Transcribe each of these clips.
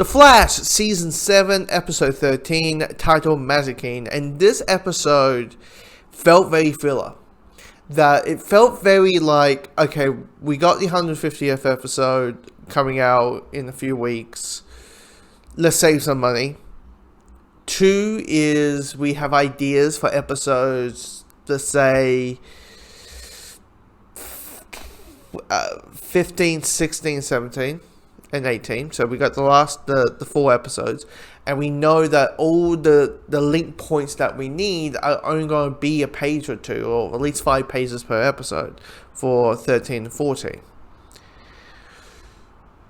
The Flash, Season 7, Episode 13, titled Masquerade. And this episode felt very filler. That it felt very like, okay, we got the 150th episode coming out in a few weeks. Let's save some money. 2 is we have ideas for episodes, let's say 15, 16, 17, and 18. So we got the 4 episodes. And we know that all the link points that we need are only going to be a page or 2, or at least 5 pages per episode for 13 and 14.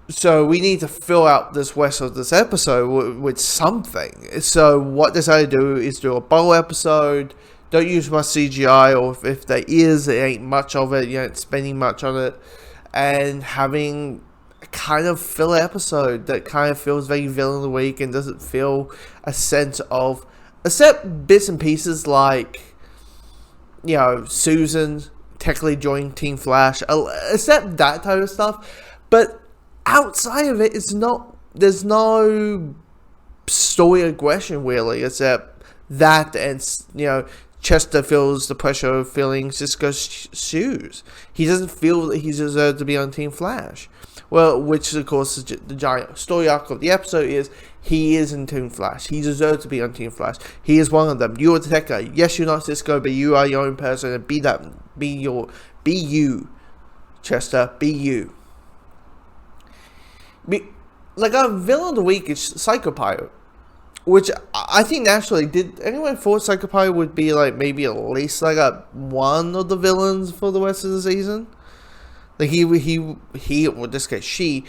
So we need to fill out this rest of this episode with something. So what they decided to do is do a bottle episode. Don't use much CGI, or if there is, it ain't much of it. You ain't spending much on it. And having kind of filler episode that kind of feels very villain of the week and doesn't feel a sense of, except bits and pieces like, you know, Susan technically joining Team Flash, except that type of stuff. But outside of it, there's no story aggression really, except that, and you know, Chester feels the pressure of filling Cisco's shoes. He doesn't feel that he deserves to be on Team Flash. Well, which of course is the giant story arc of the episode is he is in Team Flash. He deserves to be on Team Flash. He is one of them. You're the tech guy. Yes, you're not Cisco, but you are your own person. And be you, Chester. Be you. Like a villain of the week is Psychopilot, which I think naturally, did anyone thought Psychopilot would be like maybe at least like one of the villains for the rest of the season? Like he, or in this case she,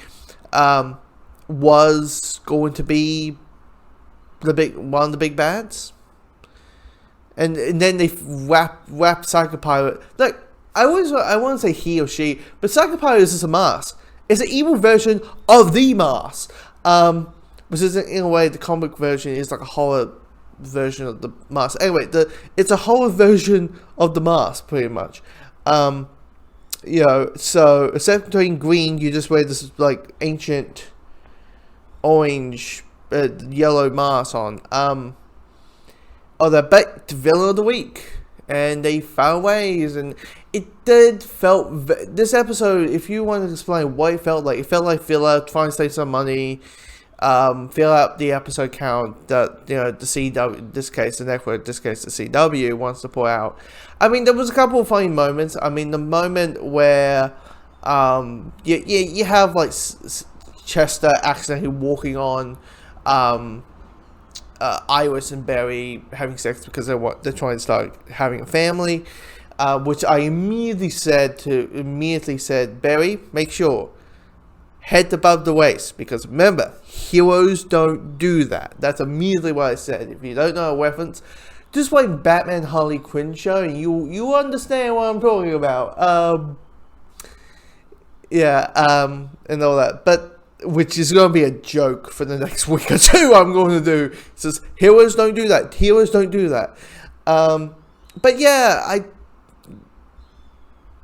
was going to be one of the big bads, and then they wrap Psychopilot. Like I want to say he or she, but Psychopilot is just a mask. It's an evil version of the mask. Which is in a way the comic version is like a horror version of the mask. Anyway, it's a horror version of the mask pretty much. You know, so except between green, you just wear this like ancient orange, yellow mask on. Oh, they're back to villain of the week, and they found ways, and it felt this episode. If you want to explain what it felt like filler, trying to save some money. Fill out the episode count that, you know, the CW, in this case the network, in this case the CW wants to put out. I mean, there was a couple of funny moments. I mean, the moment where you have like Chester accidentally walking on Iris and Barry having sex because they're trying to start having a family, which I immediately said, Barry, make sure head above the waist, because remember, heroes don't do that. That's immediately what I said. If you don't know a reference, just watch Batman Harley Quinn show and you understand what I'm talking about. And all that. But which is going to be a joke for the next week or two. I'm going to do. It says heroes don't do that. Heroes don't do that. But yeah,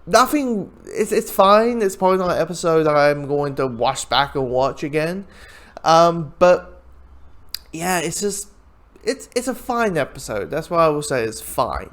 nothing. It's fine. It's probably not an episode that I'm going to watch back and watch again. But yeah, it's a fine episode. That's what I will say. It's fine.